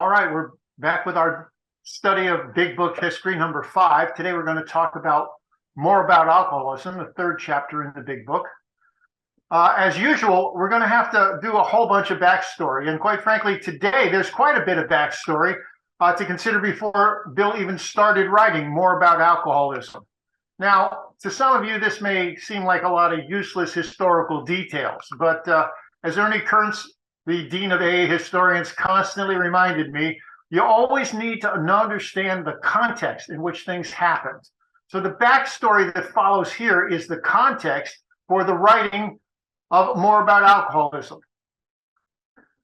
All right, we're back with our study of Big Book History number 5. Today we're going to talk about more about alcoholism, the third chapter in the Big Book. As usual, we're going to have to do a whole bunch of backstory. And quite frankly, today there's quite a bit of backstory to consider before Bill even started writing more about alcoholism. Now, to some of you, this may seem like a lot of useless historical details, but as Ernie Kearns, the Dean of AA Historians, constantly reminded me, you always need to understand the context in which things happened. So the backstory that follows here is the context for the writing of more about alcoholism.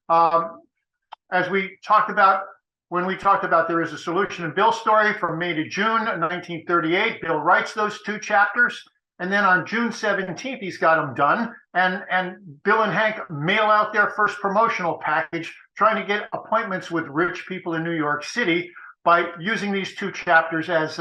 As we talked about, when we talked about There Is a Solution in Bill's story from May to June 1938, Bill writes those 2 chapters. And then on June 17th, he's got them done. And Bill and Hank mail out their first promotional package, trying to get appointments with rich people in New York City by using these 2 chapters as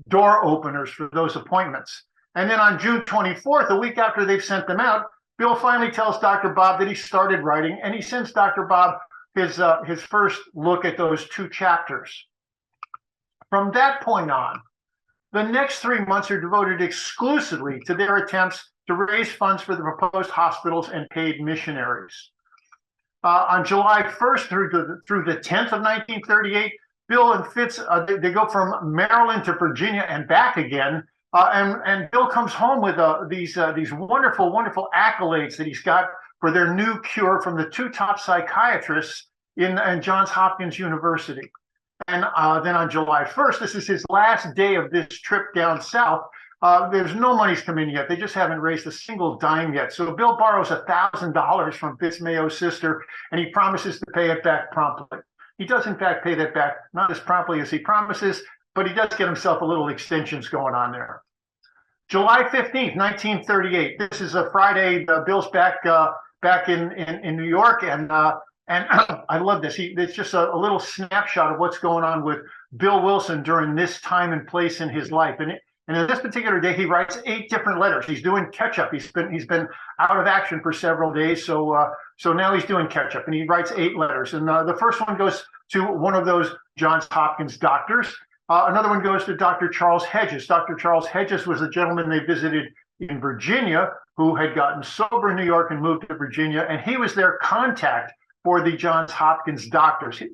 door openers for those appointments. And then on June 24th, a week after they've sent them out, Bill finally tells Dr. Bob that he started writing, and he sends Dr. Bob his first look at those 2 chapters. From that point on, the next 3 months are devoted exclusively to their attempts to raise funds for the proposed hospitals and paid missionaries. On July 1st through the 10th of 1938, Bill and Fitz, they go from Maryland to Virginia and back again. And Bill comes home with these wonderful, wonderful accolades that he's got for their new cure from the 2 top psychiatrists in Johns Hopkins University. And then on July 1st, this is his last day of this trip down south. There's no money's come in yet. They just haven't raised a single dime yet. So Bill borrows $1,000 from Fitz Mayo's sister, and he promises to pay it back promptly. He does, in fact, pay that back, not as promptly as he promises, but he does get himself a little extensions going on there. July 15th, 1938. This is a Friday. Bill's back in New York, and I love this. It's just a little snapshot of what's going on with Bill Wilson during this time and place in his life. And in this particular day, he writes 8 different letters. He's doing catch-up. He's been out of action for several days, so now he's doing catch-up, and he writes 8 letters. And the first one goes to one of those Johns Hopkins doctors. Another one goes to Dr. Charles Hedges. Dr. Charles Hedges was a gentleman they visited in Virginia who had gotten sober in New York and moved to Virginia, and he was their contact for the Johns Hopkins doctors. He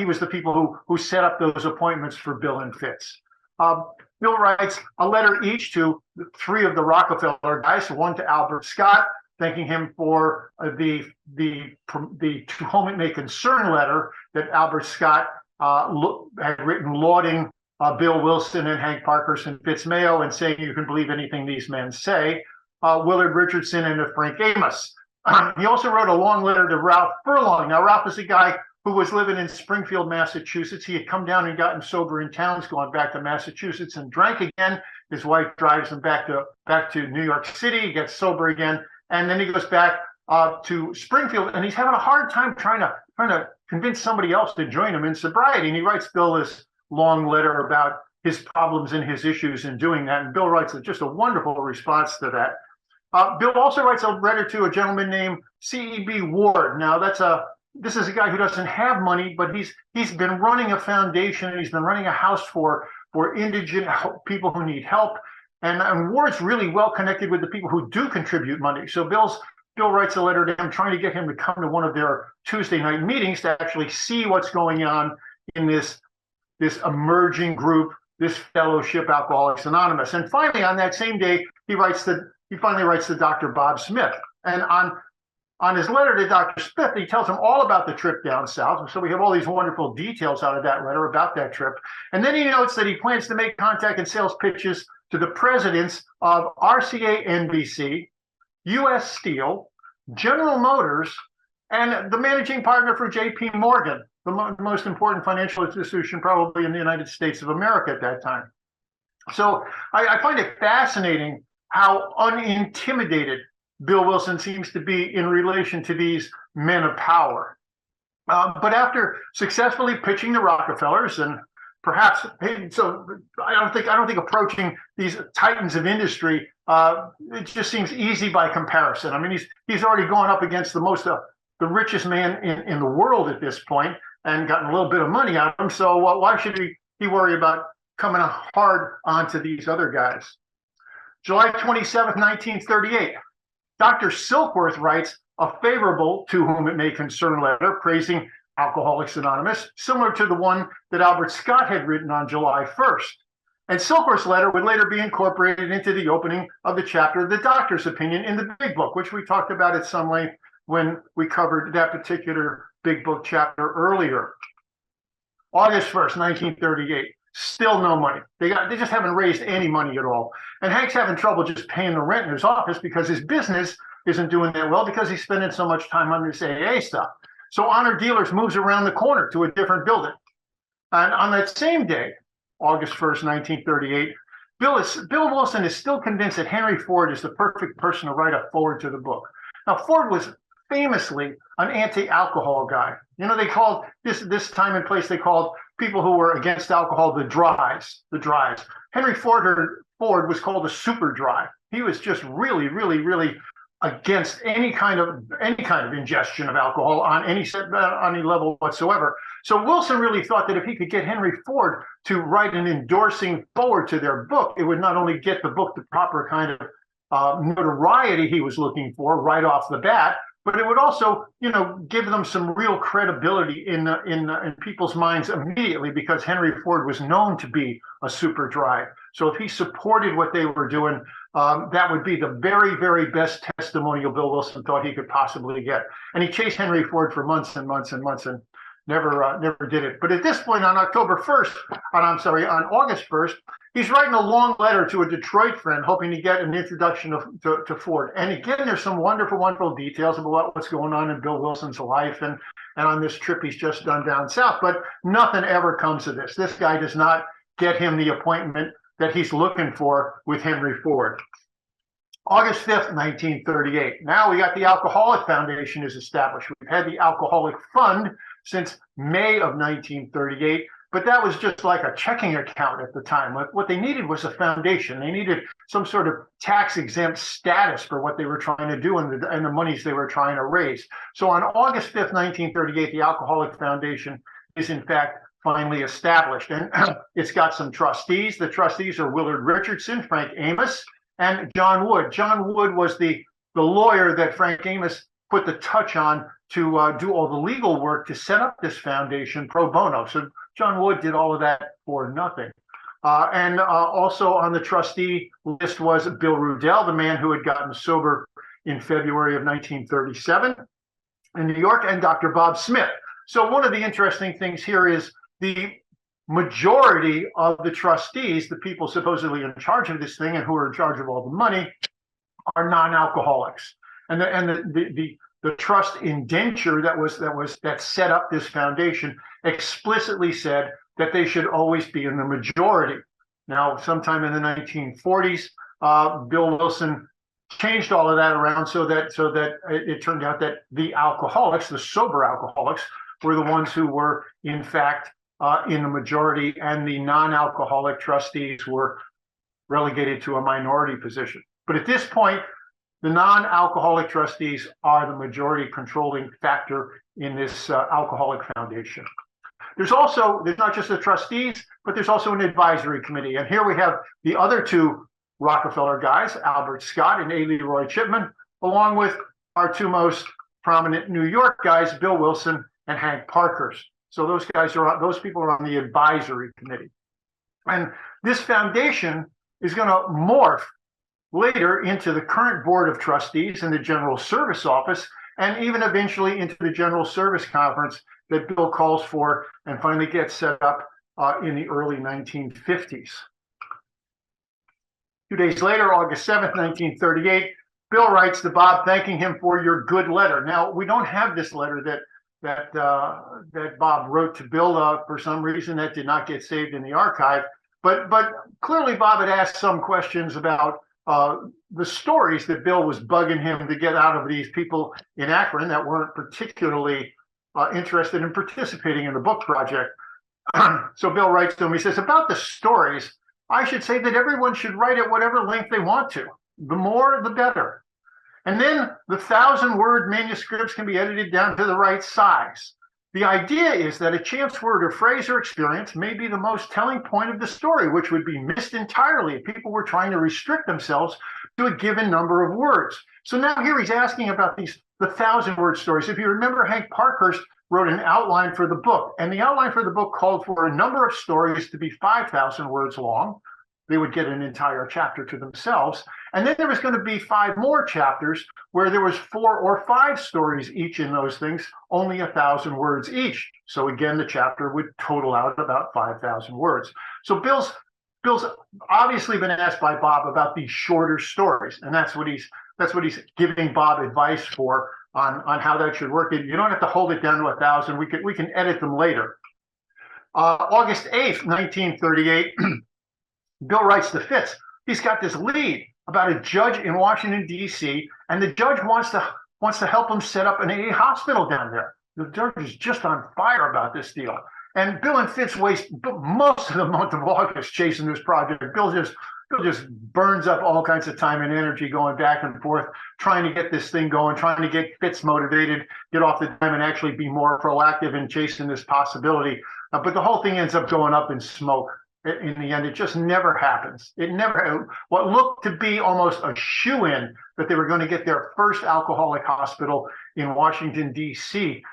was the people who set up those appointments for Bill and Fitz. Bill writes a letter each to 3 of the Rockefeller guys, one to Albert Scott, thanking him for the To Whom It May Concern letter that Albert Scott had written lauding Bill Wilson and Hank Parkhurst and Fitz Mayo and saying you can believe anything these men say, Willard Richardson and to Frank Amos. He also wrote a long letter to Ralph Furlong. Now, Ralph is a guy who was living in Springfield, Massachusetts. He had come down and gotten sober in towns, going back to Massachusetts and drank again. His wife drives him back to New York City. He gets sober again, and then he goes back to Springfield, and he's having a hard time trying to convince somebody else to join him in sobriety. And he writes Bill this long letter about his problems and his issues in doing that. And Bill writes just a wonderful response to that. Bill also writes a letter to a gentleman named C.E.B. Ward. Now, this is a guy who doesn't have money, but he's been running a foundation, and he's been running a house for indigent people who need help. And Ward's really well connected with the people who do contribute money. So Bill writes a letter to him trying to get him to come to one of their Tuesday night meetings to actually see what's going on in this emerging group, this fellowship, Alcoholics Anonymous. And finally, on that same day, he finally writes to Dr. Bob Smith. And on his letter to Dr. Smith, he tells him all about the trip down south. So we have all these wonderful details out of that letter about that trip. And then he notes that he plans to make contact and sales pitches to the presidents of RCA NBC, U.S. Steel, General Motors, and the managing partner for J.P. Morgan, the most important financial institution probably in the United States of America at that time. So I find it fascinating how unintimidated Bill Wilson seems to be in relation to these men of power. But after successfully pitching the Rockefellers and perhaps, so I don't think approaching these titans of industry, it just seems easy by comparison. I mean, he's already gone up against the most the richest man in the world at this point and gotten a little bit of money out of him. So why should he worry about coming hard onto these other guys? July 27th, 1938, Dr. Silkworth writes a favorable, to whom it may concern, letter praising Alcoholics Anonymous, similar to the one that Albert Scott had written on July 1st. And Silkworth's letter would later be incorporated into the opening of the chapter of the doctor's opinion in the big book, which we talked about at some length when we covered that particular big book chapter earlier. August 1st, 1938, still no money. They just haven't raised any money at all. And Hank's having trouble just paying the rent in his office because his business isn't doing that well because he's spending so much time on this AA stuff. So Honor Dealers moves around the corner to a different building. And on that same day, August 1st, 1938, Bill Wilson is still convinced that Henry Ford is the perfect person to write a foreword to the book. Now, Ford was famously an anti-alcohol guy. You know, they called this time and place, they called people who were against alcohol the dries. Henry Ford was called a super dry. He was just really, really, really against any kind of ingestion of alcohol on any level whatsoever. So Wilson really thought that if he could get Henry Ford to write an endorsing forward to their book, it would not only get the book the proper kind of notoriety he was looking for right off the bat, but it would also, give them some real credibility in people's minds immediately, because Henry Ford was known to be a super dry. So if he supported what they were doing, that would be the very, very best testimonial Bill Wilson thought he could possibly get. And he chased Henry Ford for months and months and months and never did it. But at this point, on August 1st, he's writing a long letter to a Detroit friend, hoping to get an introduction to Ford. And again, there's some wonderful, wonderful details about what's going on in Bill Wilson's life and on this trip he's just done down south. But nothing ever comes of this. This guy does not get him the appointment that he's looking for with Henry Ford. August 5th, 1938. Now we got the Alcoholic Foundation is established. We've had the Alcoholic Fund since May of 1938, but that was just like a checking account at the time. What they needed was a foundation. They needed some sort of tax-exempt status for what they were trying to do and the monies they were trying to raise. So on August 5th, 1938, the Alcoholic Foundation is in fact finally established, and it's got some trustees. The trustees are Willard Richardson, Frank Amos, and John Wood. John Wood was the lawyer that Frank Amos put the touch on to do all the legal work to set up this foundation pro bono. So John Wood did all of that for nothing. And also on the trustee list was Bill Rudell, the man who had gotten sober in February of 1937 in New York, and Dr. Bob Smith. So one of the interesting things here is the majority of the trustees, the people supposedly in charge of this thing and who are in charge of all the money, are non-alcoholics. And the trust indenture that set up this foundation explicitly said that they should always be in the majority. Now, sometime in the 1940s, Bill Wilson changed all of that around so that it turned out that the alcoholics, the sober alcoholics, were the ones who were in fact in the majority, and the non-alcoholic trustees were relegated to a minority position. But at this point, the non-alcoholic trustees are the majority controlling factor in this alcoholic foundation. There's not just the trustees, but there's also an advisory committee. And here we have the other two Rockefeller guys, Albert Scott and A. Leroy Chipman, along with our two most prominent New York guys, Bill Wilson and Hank Parkhurst. So those people are on the advisory committee. And this foundation is going to morph later into the current board of trustees and the General Service Office, and even eventually into the General Service Conference that Bill calls for and finally gets set up in the early 1950s. 2 days later, August 7th, 1938, Bill writes to Bob thanking him for your good letter. Now, we don't have this letter that Bob wrote to Bill for some reason that did not get saved in the archive, but clearly Bob had asked some questions about the stories that Bill was bugging him to get out of these people in Akron that weren't particularly interested in participating in the book project. So Bill writes to him, he says, about the stories, I should say that everyone should write at whatever length they want to. The more, the better. And then the 1,000-word manuscripts can be edited down to the right size. The idea is that a chance word or phrase or experience may be the most telling point of the story, which would be missed entirely if people were trying to restrict themselves to a given number of words. So now here he's asking about the 1,000-word stories. If you remember, Hank Parkhurst wrote an outline for the book, and the outline for the book called for a number of stories to be 5,000 words long. They would get an entire chapter to themselves. And then there was going to be 5 more chapters where there was 4 or 5 stories each in those things, only 1,000 words each. So again, the chapter would total out about 5,000 words. So Bill's obviously been asked by Bob about these shorter stories, and that's what he's giving Bob advice for on how that should work. You don't have to hold it down to 1,000. We can edit them later. August 8th, 1938. Bill writes to Fitz. He's got this lead about a judge in Washington, D.C., and the judge wants to help him set up an AA hospital down there. The judge is just on fire about this deal. And Bill and Fitz waste most of the month of August chasing this project. Bill just burns up all kinds of time and energy going back and forth, trying to get this thing going, trying to get Fitz motivated, get off the dime and actually be more proactive in chasing this possibility. But the whole thing ends up going up in smoke. In the end, it just never happens. What looked to be almost a shoo-in that they were going to get their first alcoholic hospital in Washington, D.C.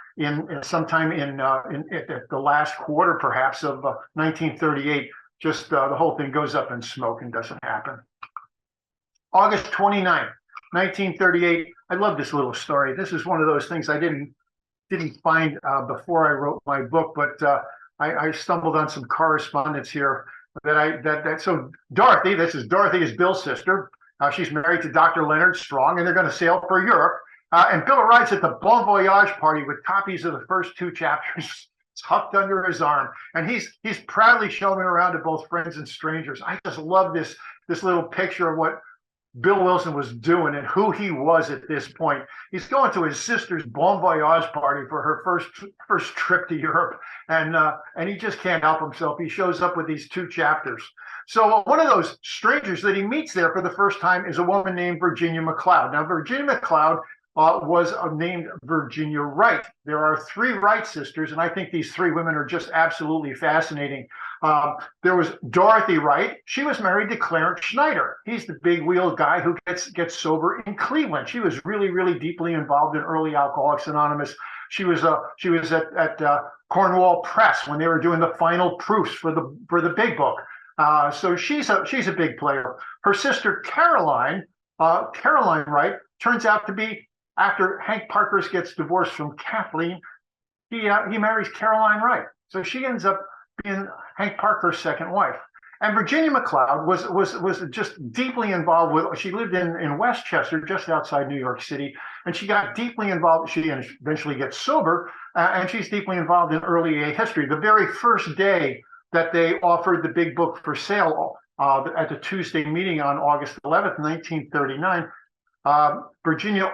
sometime in the last quarter, perhaps, of 1938. Just the whole thing goes up in smoke and doesn't happen. August 29th, 1938. I love this little story. This is one of those things I didn't find before I wrote my book, but I stumbled on some correspondence here so Dorothy, this is Dorothy is Bill's sister. She's married to Dr. Leonard Strong, and they're going to sail for Europe. And Bill arrives at the Bon Voyage party with copies of the first 2 chapters tucked under his arm, and he's proudly showing it around to both friends and strangers. I just love this little picture of what Bill Wilson was doing and who he was at this point. He's going to his sister's Bon Voyage party for her first trip to Europe, and he just can't help himself. He shows up with these 2 chapters. So one of those strangers that he meets there for the first time is a woman named Virginia McLeod. Now, Virginia McLeod was named Virginia Wright. There are 3 Wright sisters, and I think these 3 women are just absolutely fascinating. There was Dorothy Wright. She was married to Clarence Schneider. He's the big wheel guy who gets sober in Cleveland. She was really, really deeply involved in early Alcoholics Anonymous. She was at Cornwall Press when they were doing the final proofs for the big book. So she's a big player. Her sister Caroline Wright turns out to be, after Hank Parkhurst gets divorced from Kathleen, he marries Caroline Wright. So she ends up being Hank Parkhurst's second wife. And Virginia McLeod was just deeply involved with. She lived in Westchester, just outside New York City, and she got deeply involved. She eventually gets sober, and she's deeply involved in early AA history. The very first day that they offered the big book for sale at the Tuesday meeting on August 11th, 1939, Virginia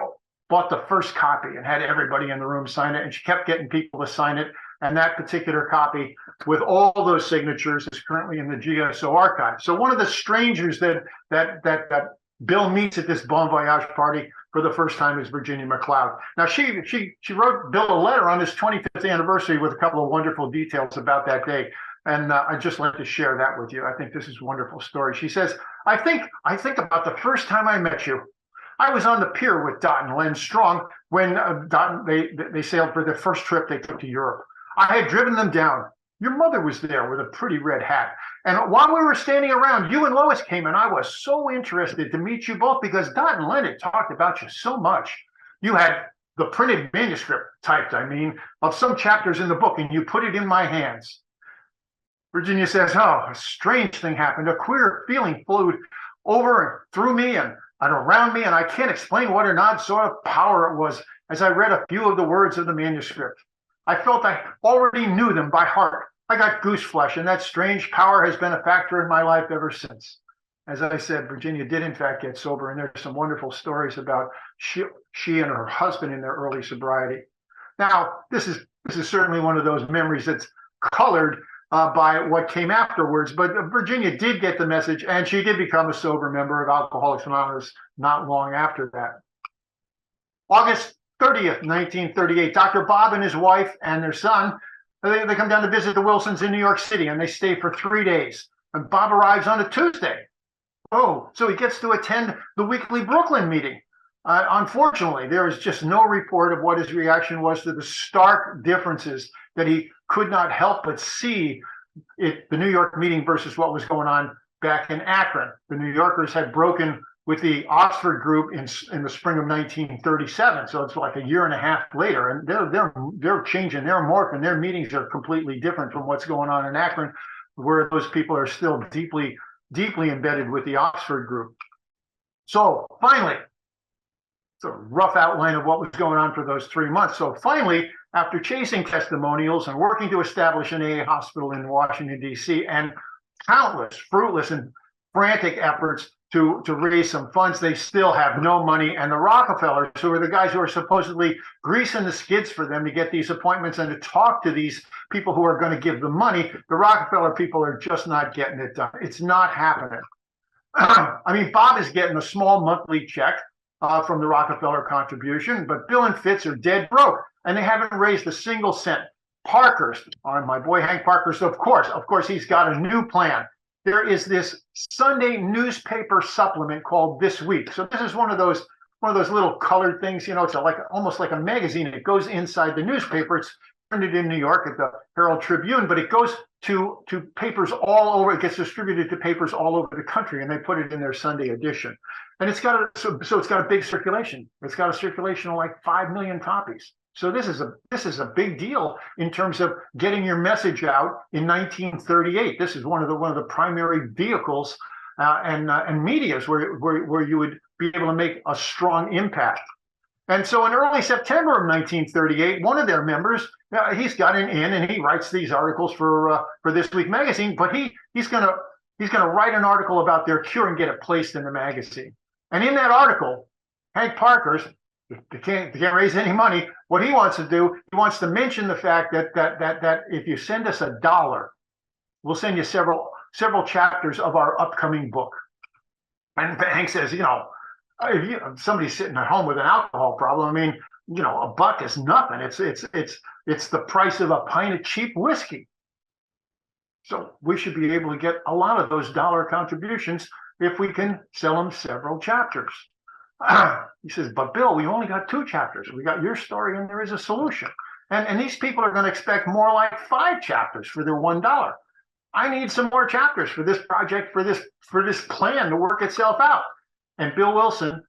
bought the first copy and had everybody in the room sign it, and she kept getting people to sign it. And that particular copy with all those signatures is currently in the GSO archive. So one of the strangers that Bill meets at this Bon Voyage party for the first time is Virginia McLeod. Now she wrote Bill a letter on his 25th anniversary with a couple of wonderful details about that day. And I'd just like to share that with you. I think this is a wonderful story. She says, I think about the first time I met you. I was on the pier with Dot and Len Strong when they sailed for their first trip they took to Europe. I had driven them down. Your mother was there with a pretty red hat. And while we were standing around, you and Lois came, and I was so interested to meet you both because Dot and Len had talked about you so much. You had the printed manuscript typed, of some chapters in the book, and you put it in my hands. Virginia says, oh, a strange thing happened. A queer feeling flowed over and through me and around me, and I can't explain what an odd sort of power it was as I read a few of the words of the manuscript. I felt I already knew them by heart. I got goose flesh, and that strange power has been a factor in my life ever since. As I said, Virginia did in fact get sober, and there's some wonderful stories about she and her husband in their early sobriety. Now, this is certainly one of those memories that's colored by what came afterwards, but Virginia did get the message, and she did become a sober member of Alcoholics Anonymous not long after that. August 30th, 1938, Dr. Bob and his wife and their son, they come down to visit the Wilsons in New York City, and they stay for 3 days. And Bob arrives on a Tuesday. Oh, so he gets to attend the weekly Brooklyn meeting. Unfortunately, there is just no report of what his reaction was to the stark differences that he could not help but see the New York meeting versus what was going on back in Akron. The New Yorkers had broken with the Oxford group in the spring of 1937, so it's like a year and a half later, and they're changing, they're morphing, their meetings are completely different from what's going on in Akron, where those people are still deeply embedded with the Oxford group. So finally, it's a rough outline of what was going on for those 3 months. So finally, after chasing testimonials and working to establish an AA hospital in Washington, D.C., and countless fruitless and frantic efforts to raise some funds, they still have no money. And the Rockefellers, who are the guys who are supposedly greasing the skids for them to get these appointments and to talk to these people who are going to give them money, the Rockefeller people are just not getting it done. It's not happening. I mean, Bob is getting a small monthly check from the Rockefeller contribution, but Bill and Fitz are dead broke, and they haven't raised a single cent. Parkhurst, my boy Hank Parkhurst, of course, he's got a new plan. There is this Sunday newspaper supplement called This Week. So this is one of those little colored things. You know, it's almost like a magazine. It goes inside the newspaper. It's printed in New York at the Herald Tribune, but it goes to papers all over. It gets distributed to papers all over the country, and they put it in their Sunday edition. And it's got a big circulation. It's got a circulation of like 5 million copies. So this is a big deal in terms of getting your message out in 1938. This is one of the primary vehicles and medias where you would be able to make a strong impact. And so in early September of 1938, one of their members, he's got an in, and he writes these articles for This Week magazine. But he's gonna write an article about their cure and get it placed in the magazine. And in that article, Hank Parkhurst, they can't raise any money. What he wants to do, he wants to mention the fact that if you send us $1, we'll send you several chapters of our upcoming book. And Hank says, if somebody's sitting at home with an alcohol problem, I mean, $1 is nothing. It's the price of a pint of cheap whiskey. So we should be able to get a lot of those dollar contributions if we can sell them several chapters. He says, but Bill, we only got 2 chapters. We got your story and there is a solution. And these people are going to expect more like 5 chapters for their $1. I need some more chapters for this project, for this plan to work itself out. And Bill Wilson,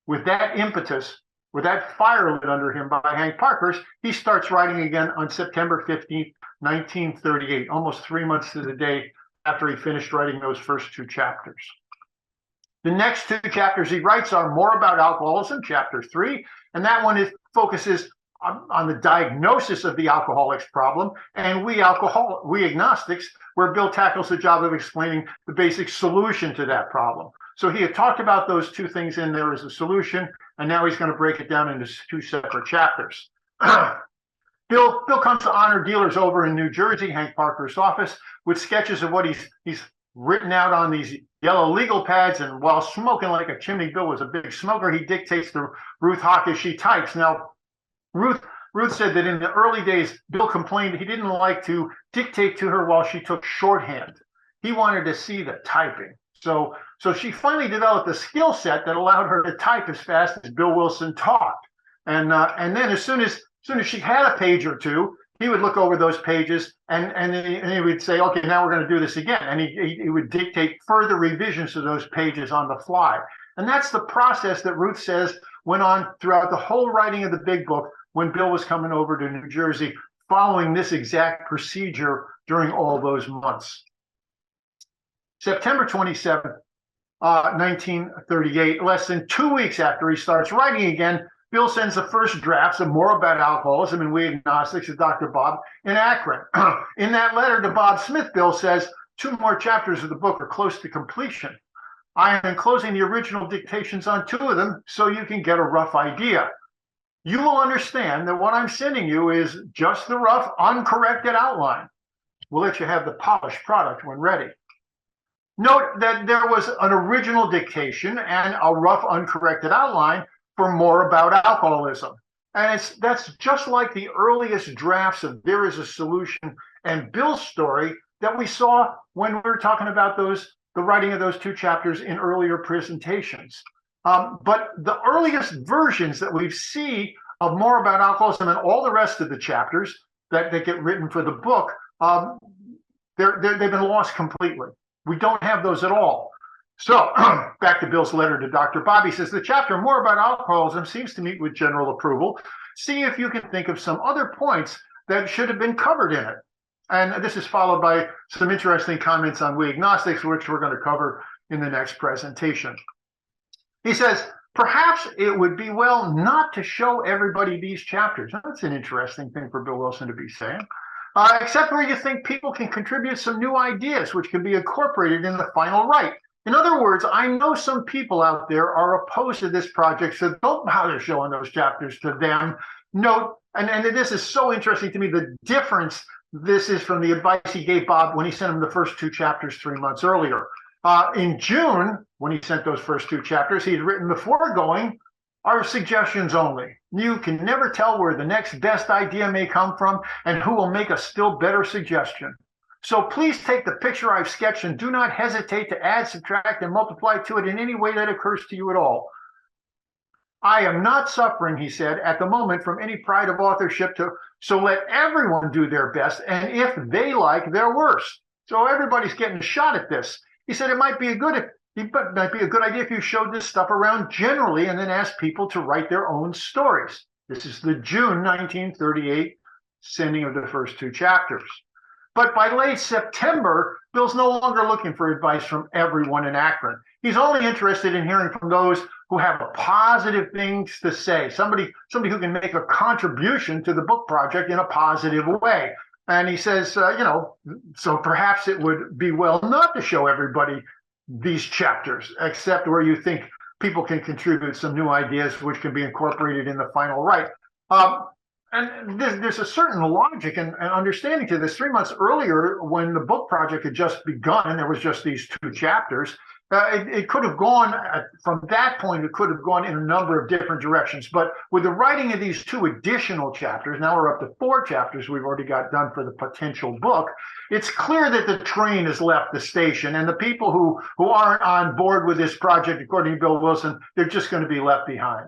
with that impetus, with that fire lit under him by Hank Parkhurst, he starts writing again on September 15th, 1938, almost 3 months to the day after he finished writing those first 2 chapters. The next 2 chapters he writes are More About Alcoholism, chapter 3, and that one focuses on the diagnosis of the alcoholic's problem, and we agnostics, where Bill tackles the job of explaining the basic solution to that problem. So he had talked about those 2 things in there as a solution, and now he's going to break it down into 2 separate chapters. Bill comes to honor dealers over in New Jersey, Hank Parkhurst's office, with sketches of what he's written out on these yellow legal pads, and while smoking like a chimney, Bill was a big smoker, he dictates to Ruth Hawk as she types. Now, Ruth said that in the early days, Bill complained he didn't like to dictate to her while she took shorthand. He wanted to see the typing. So she finally developed a skill set that allowed her to type as fast as Bill Wilson talked. And then as soon as she had a page or 2, he would look over those pages and he would say, okay, now we're going to do this again. And he would dictate further revisions to those pages on the fly. And that's the process that Ruth says went on throughout the whole writing of the big book when Bill was coming over to New Jersey, following this exact procedure during all those months. September 27th, 1938, less than 2 weeks after he starts writing again, Bill sends the first drafts of More About Alcoholism and We Agnostics to Dr. Bob in Akron. In that letter to Bob Smith, Bill says, 2 more chapters of the book are close to completion. I am enclosing the original dictations on 2 of them so you can get a rough idea. You will understand that what I'm sending you is just the rough, uncorrected outline. We'll let you have the polished product when ready. Note that there was an original dictation and a rough, uncorrected outline for more about alcoholism. And that's just like the earliest drafts of There Is a Solution and Bill's story that we saw when we were talking about the writing of those two chapters in earlier presentations. But the earliest versions that we see of More About Alcoholism and all the rest of the chapters that get written for the book, they've been lost completely. We don't have those at all. So back to Bill's letter to Dr. Bob. He says, the chapter More About Alcoholism seems to meet with general approval. See if you can think of some other points that should have been covered in it. And this is followed by some interesting comments on we agnostics, which we're going to cover in the next presentation. He says, perhaps it would be well not to show everybody these chapters. That's an interesting thing for Bill Wilson to be saying. Except where you think people can contribute some new ideas, which can be incorporated in the final right. In other words, I know some people out there are opposed to this project, so don't bother showing those chapters to them. Note, and this is so interesting to me, the difference this is from the advice he gave Bob when he sent him the first two chapters 3 months earlier. In June, when he sent those first two chapters, he'd written the foregoing are suggestions only. You can never tell where the next best idea may come from and who will make a still better suggestion. So please take the picture I've sketched and do not hesitate to add, subtract, and multiply to it in any way that occurs to you at all. I am not suffering, he said, at the moment from any pride of authorship, so let everyone do their best, and if they like, their worst. So everybody's getting a shot at this. He said it might be a good idea if you showed this stuff around generally and then asked people to write their own stories. This is the June 1938 sending of the first two chapters. But by late September, Bill's no longer looking for advice from everyone in Akron. He's only interested in hearing from those who have positive things to say, somebody who can make a contribution to the book project in a positive way. And he says, so perhaps it would be well not to show everybody these chapters, except where you think people can contribute some new ideas which can be incorporated in the final right. And there's a certain logic and understanding to this. 3 months earlier, when the book project had just begun and there was just these two chapters, it could have gone, from that point, it could have gone in a number of different directions. But with the writing of these two additional chapters, now we're up to 4 chapters we've already got done for the potential book, it's clear that the train has left the station, and the people who aren't on board with this project, according to Bill Wilson, they're just going to be left behind.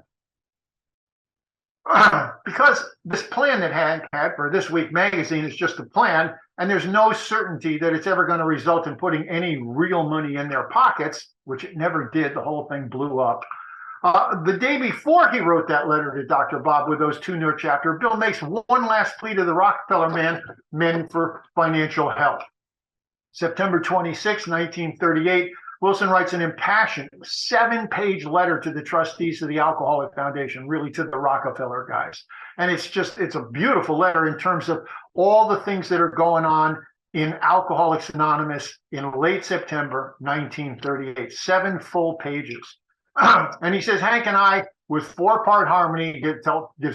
Because this plan that Hank had for This Week magazine is just a plan, and there's no certainty that it's ever going to result in putting any real money in their pockets, which it never did. The whole thing blew up. The day before he wrote that letter to Dr. Bob with those 2 new chapters, Bill makes one last plea to the Rockefeller men for financial help. September 26, 1938, Wilson writes an impassioned 7-page letter to the trustees of the Alcoholic Foundation, really to the Rockefeller guys. And it's a beautiful letter in terms of all the things that are going on in Alcoholics Anonymous in late September 1938, 7 full pages. And he says, Hank and I, with 4-part harmony, gives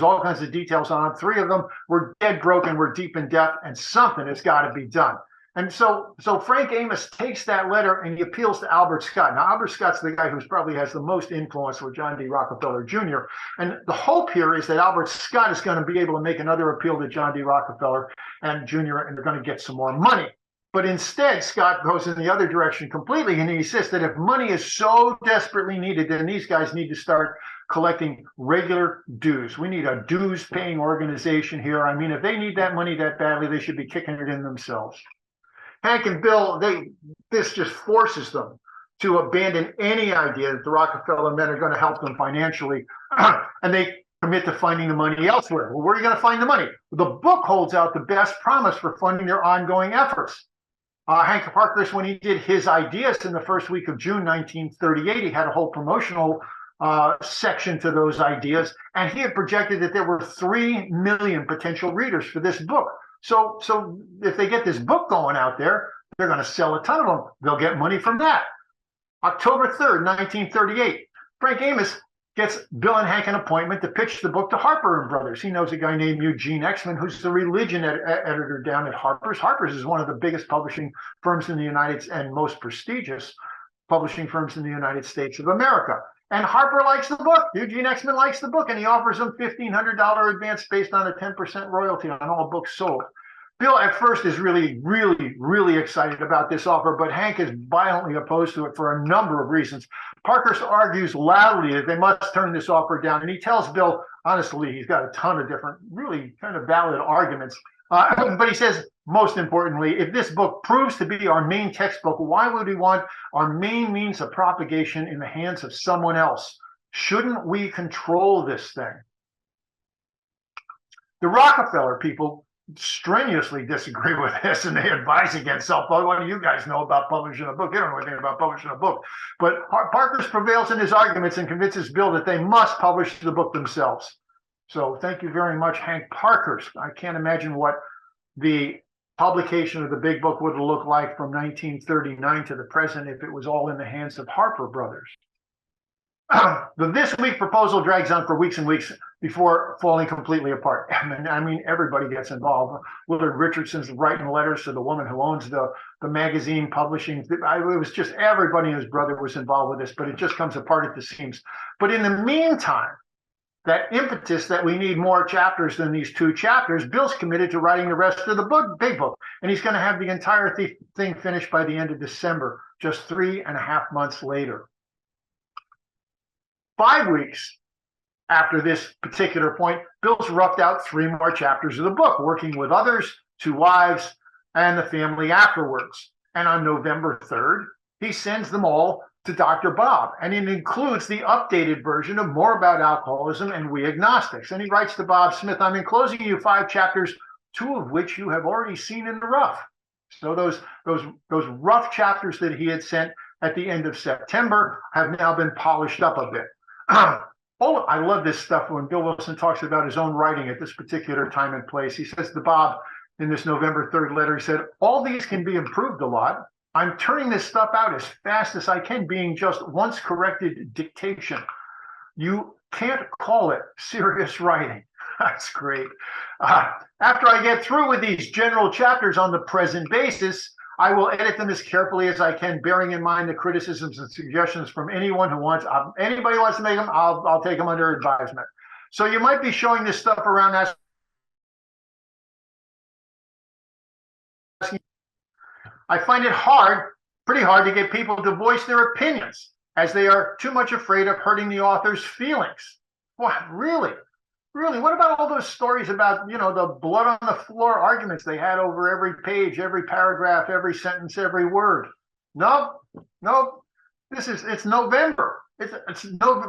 all kinds of details on 3 of them. We're dead broken, we're deep in debt, and something has got to be done. And so Frank Amos takes that letter and he appeals to Albert Scott. Now, Albert Scott's the guy who probably has the most influence with John D. Rockefeller Jr. And the hope here is that Albert Scott is going to be able to make another appeal to John D. Rockefeller and Jr., and they're going to get some more money. But instead, Scott goes in the other direction completely, and he insists that if money is so desperately needed, then these guys need to start collecting regular dues. We need a dues-paying organization here. I mean, if they need that money that badly, they should be kicking it in themselves. Hank and Bill, this just forces them to abandon any idea that the Rockefeller men are going to help them financially, and they commit to finding the money elsewhere. Well, where are you going to find the money? The book holds out the best promise for funding their ongoing efforts. Hank Parkhurst, when he did his ideas in the first week of June 1938, he had a whole promotional section to those ideas, and he had projected that there were 3 million potential readers for this book. So if they get this book going out there, they're going to sell a ton of them. They'll get money from that. October 3rd, 1938, Frank Amos gets Bill and Hank an appointment to pitch the book to Harper & Brothers. He knows a guy named Eugene Exman, who's the religion editor down at Harper's. Harper's is one of the biggest publishing firms in the United States and most prestigious publishing firms in the United States of America. And Harper likes the book. Eugene Exman likes the book, and he offers him $1,500 advance based on a 10% royalty on all books sold. Bill at first is really, really, really excited about this offer, but Hank is violently opposed to it for a number of reasons. Parker argues loudly that they must turn this offer down, and he tells Bill, honestly, he's got a ton of different, really kind of valid arguments. But he says, most importantly, if this book proves to be our main textbook, why would we want our main means of propagation in the hands of someone else? Shouldn't we control this thing? The Rockefeller people strenuously disagree with this, and they advise against self-publishing. What do you guys know about publishing a book? You don't know anything about publishing a book. But Parker prevails in his arguments and convinces Bill that they must publish the book themselves. So thank you very much, Hank Parker. I can't imagine what the publication of the big book would look like from 1939 to the present if it was all in the hands of Harper Brothers. The This Week proposal drags on for weeks and weeks before falling completely apart. I mean, everybody gets involved. Willard Richardson's writing letters to the woman who owns the magazine publishing. It was just everybody and his brother was involved with this, but it just comes apart at the seams. But in the meantime, that impetus that we need more chapters than these 2 chapters, Bill's committed to writing the rest of the book, big book, and he's going to have the entire thing finished by the end of December, just 3.5 months later. 5 weeks after this particular point, Bill's roughed out 3 more chapters of the book, working with others, 2 wives, and the family afterwards. And on November 3rd, he sends them all to Dr. Bob, and it includes the updated version of More About Alcoholism and We Agnostics. And he writes to Bob Smith, I'm enclosing you 5 chapters, 2 of which you have already seen in the rough. So those rough chapters that he had sent at the end of September have now been polished up a bit. Oh, I love this stuff when Bill Wilson talks about his own writing at this particular time and place. He says to Bob in this November 3rd letter, he said, all these can be improved a lot. I'm turning this stuff out as fast as I can, being just once corrected dictation. You can't call it serious writing. That's great. After I get through with these general chapters on the present basis, I will edit them as carefully as I can, bearing in mind the criticisms and suggestions from anyone who wants. Anybody wants to make them, I'll take them under advisement. So you might be showing this stuff around. I find it pretty hard to get people to voice their opinions, as they are too much afraid of hurting the author's feelings. What, really? Really, what about all those stories about, the blood on the floor arguments they had over every page, every paragraph, every sentence, every word? Nope. It's November. It's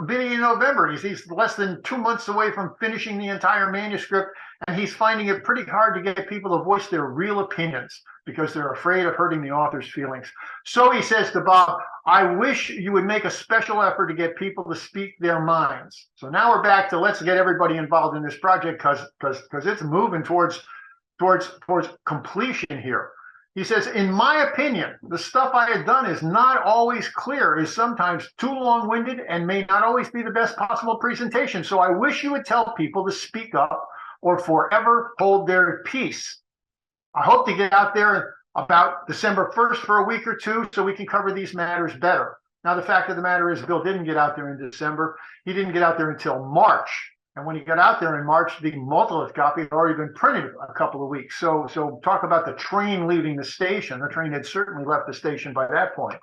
beginning of November. He's less than 2 months away from finishing the entire manuscript, and he's finding it pretty hard to get people to voice their real opinions because they're afraid of hurting the author's feelings. So he says to Bob, I wish you would make a special effort to get people to speak their minds. So now we're back to let's get everybody involved in this project because it's moving towards completion here. He says, in my opinion, the stuff I had done is not always clear, is sometimes too long-winded, and may not always be the best possible presentation. So I wish you would tell people to speak up or forever hold their peace. I hope to get out there about December 1st for a week or 2 so we can cover these matters better. Now, the fact of the matter is Bill didn't get out there in December. He didn't get out there until March. And when he got out there in March, the multilith copy had already been printed a couple of weeks. So talk about the train leaving the station. The train had certainly left the station by that point.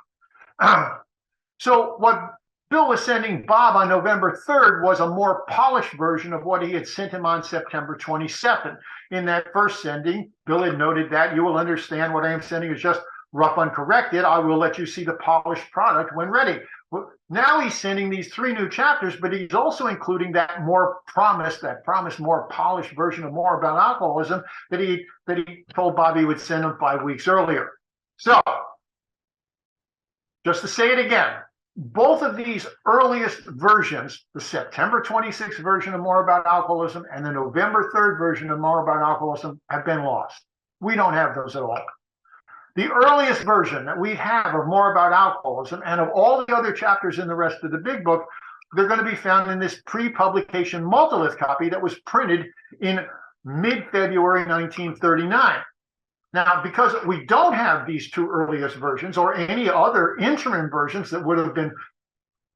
So what Bill was sending Bob on November 3rd was a more polished version of what he had sent him on September 22nd. In that first sending, Bill had noted that you will understand what I am sending is just rough uncorrected. I will let you see the polished product when ready. Now he's sending these 3 new chapters, but he's also including that promised more polished version of More About Alcoholism that he told Bob he would send him 5 weeks earlier. So, just to say it again, both of these earliest versions, the September 26th version of More About Alcoholism and the November 3rd version of More About Alcoholism, have been lost. We don't have those at all. The earliest version that we have of More About Alcoholism and of all the other chapters in the rest of the big book, they're going to be found in this pre-publication multilith copy that was printed in mid-February 1939. Now, because we don't have these 2 earliest versions or any other interim versions that would have been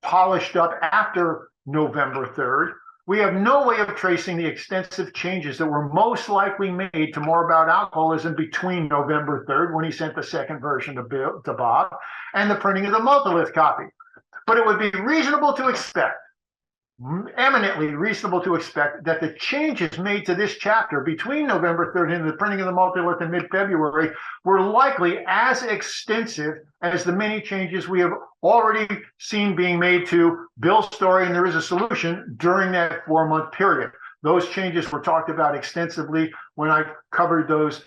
polished up after November 3rd. We have no way of tracing the extensive changes that were most likely made to More About Alcoholism between November 3rd, when he sent the second version to Bob, and the printing of the multilith copy. But it would be reasonable to expect, eminently reasonable to expect, that the changes made to this chapter between November 3rd and the printing of the multilith in mid-February were likely as extensive as the many changes we have already seen being made to Bill's story and There Is a Solution during that 4-month period. Those changes were talked about extensively when I covered the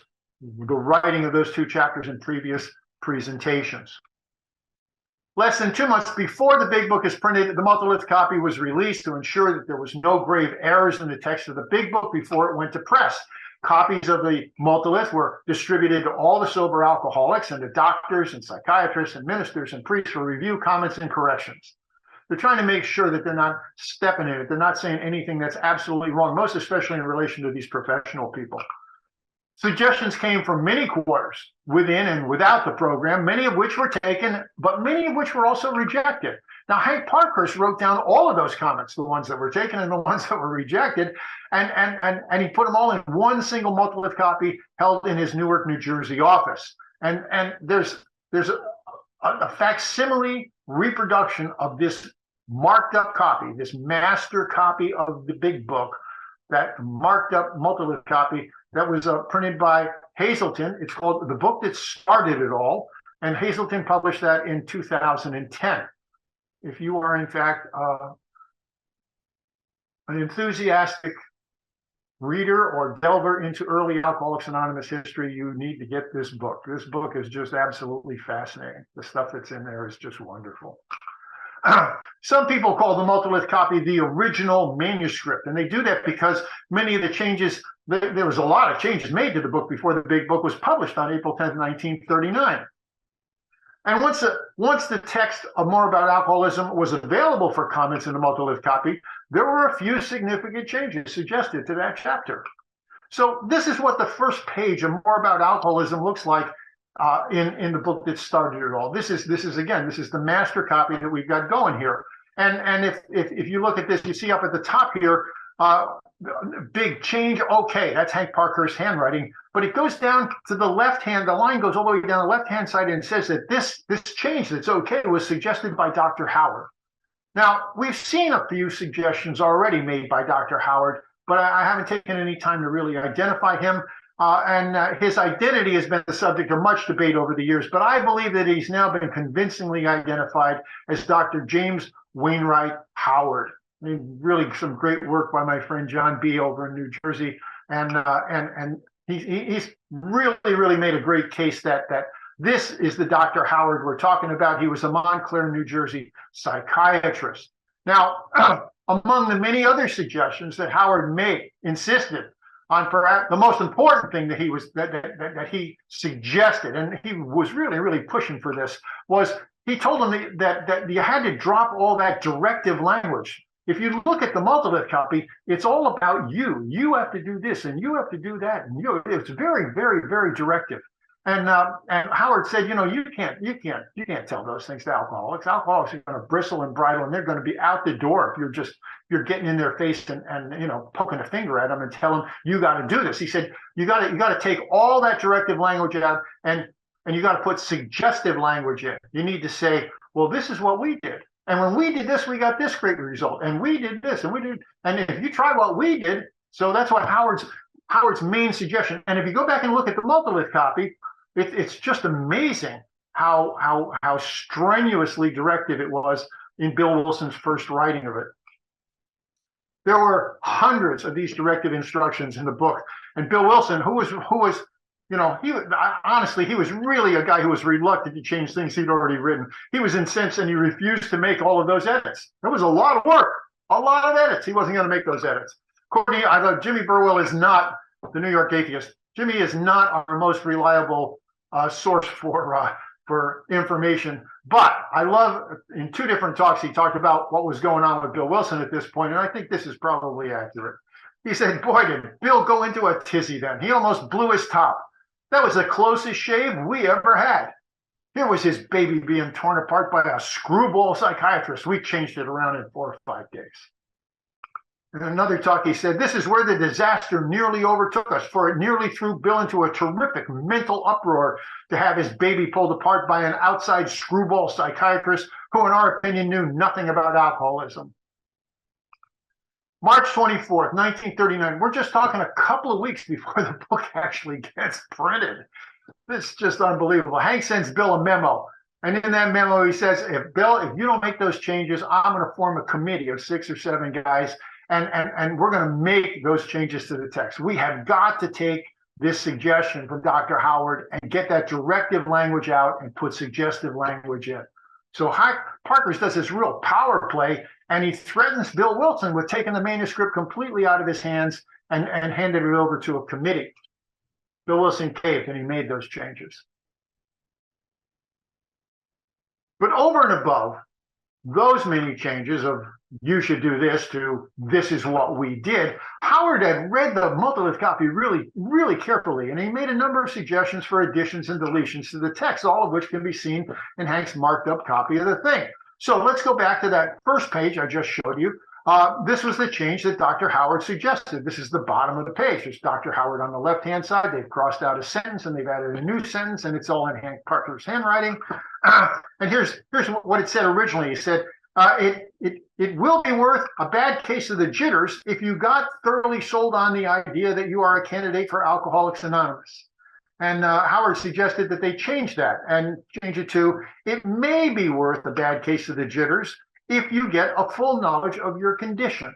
writing of those 2 chapters in previous presentations. Less than 2 months before the big book is printed, the multilith copy was released to ensure that there was no grave errors in the text of the big book before it went to press. Copies of the multilith were distributed to all the sober alcoholics and to doctors and psychiatrists and ministers and priests for review, comments, and corrections. They're trying to make sure that they're not stepping in it. They're not saying anything that's absolutely wrong, most especially in relation to these professional people. Suggestions came from many quarters within and without the program, many of which were taken, but many of which were also rejected. Now, Hank Parkhurst wrote down all of those comments, the ones that were taken and the ones that were rejected, and he put them all in one single multilith copy held in his Newark, New Jersey office. And there's a facsimile reproduction of this marked up copy, this master copy of the big book, that marked up multilith copy that was printed by Hazelton. It's called The Book That Started It All, and Hazelton published that in 2010. If you are, in fact, an enthusiastic reader or delver into early Alcoholics Anonymous history, you need to get this book. This book is just absolutely fascinating. The stuff that's in there is just wonderful. Some people call the multilith copy the original manuscript, and they do that because many of the changes, there was a lot of changes made to the book before the big book was published on April 10th, 1939. And once the text of More About Alcoholism was available for comments in the multilith copy, there were a few significant changes suggested to that chapter. So this is what the first page of More About Alcoholism looks like in the book that started it all. This is the master copy that we've got going here. And if you look at this, you see up at the top here, big change. Okay, that's Hank Parkhurst's handwriting, but it goes down to the left hand. The line goes all the way down the left hand side and says that this change that's okay was suggested by Dr. Howard. Now, we've seen a few suggestions already made by Dr. Howard, but I haven't taken any time to really identify him. And his identity has been the subject of much debate over the years, but I believe that he's now been convincingly identified as Dr. James Wainwright Howard. I mean, really some great work by my friend John B. over in New Jersey, and he's really made a great case that this is the Dr. Howard we're talking about. He was a Montclair, New Jersey psychiatrist. Now, among the many other suggestions that Howard insisted on, perhaps the most important thing that he suggested, and he was really pushing for this, was he told them that you had to drop all that directive language. If you look at the multilith copy, it's all about you. You have to do this, and you have to do that, and it's very directive. And Howard said, you can't tell those things to alcoholics. Alcoholics are going to bristle and bridle, and they're going to be out the door if you're getting in their face and poking a finger at them and tell them you got to do this. He said you got to take all that directive language out, and you got to put suggestive language in. You need to say, well, this is what we did, and when we did this, we got this great result, and we did this, and we did, and if you try what we did, so that's what Howard's main suggestion. And if you go back and look at the multilith copy, it's just amazing how strenuously directive it was in Bill Wilson's first writing of it. There were hundreds of these directive instructions in the book, and Bill Wilson, who was honestly, he was really a guy who was reluctant to change things he'd already written. He was incensed, and he refused to make all of those edits. It was a lot of work, a lot of edits. He wasn't going to make those edits. Courtney, I thought Jimmy Burwell is not the New York Atheist. Jimmy is not our most reliable source for information, but I love, in 2 different talks, he talked about what was going on with Bill Wilson at this point, and I think this is probably accurate. He said, boy, did Bill go into a tizzy then. He almost blew his top. That was the closest shave we ever had. Here was his baby being torn apart by a screwball psychiatrist. We changed it around in 4 or 5 days. In another talk, he said, this is where the disaster nearly overtook us, for it nearly threw Bill into a terrific mental uproar to have his baby pulled apart by an outside screwball psychiatrist who, in our opinion, knew nothing about alcoholism. March 24th, 1939. We're just talking a couple of weeks before the book actually gets printed. It's just unbelievable. Hank sends Bill a memo. And in that memo, he says, if you don't make those changes, I'm going to form a committee of 6 or 7 guys, and we're going to make those changes to the text. We have got to take this suggestion from Dr. Howard and get that directive language out and put suggestive language in. So Parkhurst does this real power play, and he threatens Bill Wilson with taking the manuscript completely out of his hands and handing it over to a committee. Bill Wilson caved, and he made those changes. But over and above those many changes of you should do this to this is what we did, Howard had read the multilith copy really, really carefully, and he made a number of suggestions for additions and deletions to the text, all of which can be seen in Hank's marked up copy of the thing. So let's go back to that first page I just showed you. This was the change that Dr. Howard suggested. This is the bottom of the page. There's Dr. Howard on the left-hand side. They've crossed out a sentence and they've added a new sentence, and it's all in Hank Parkhurst's handwriting. And here's what it said originally. He said, it will be worth a bad case of the jitters if you got thoroughly sold on the idea that you are a candidate for Alcoholics Anonymous. And Howard suggested that they change that and change it to, it may be worth a bad case of the jitters if you get a full knowledge of your condition.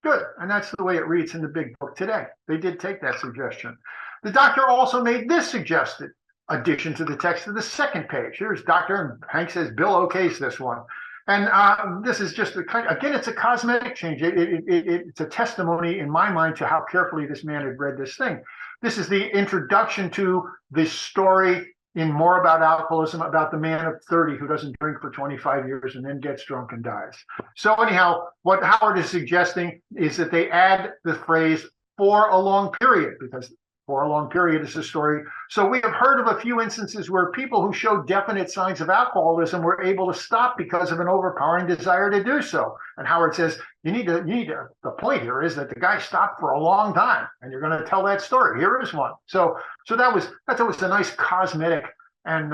Good, and that's the way it reads in the big book today. They did take that suggestion. The doctor also made this suggested addition to the text of the second page. Here's Dr. and Hank says, Bill okays this one. And this is just again, it's a cosmetic change. It's a testimony in my mind to how carefully this man had read this thing. This is the introduction to this story in More About Alcoholism, about the man of 30 who doesn't drink for 25 years and then gets drunk and dies. So anyhow, what Howard is suggesting is that they add the phrase for a long period, because for a long period is a story. So we have heard of a few instances where people who showed definite signs of alcoholism were able to stop because of an overpowering desire to do so. And Howard says, the point here is that the guy stopped for a long time, and you're going to tell that story. Here is one. So that was a nice cosmetic and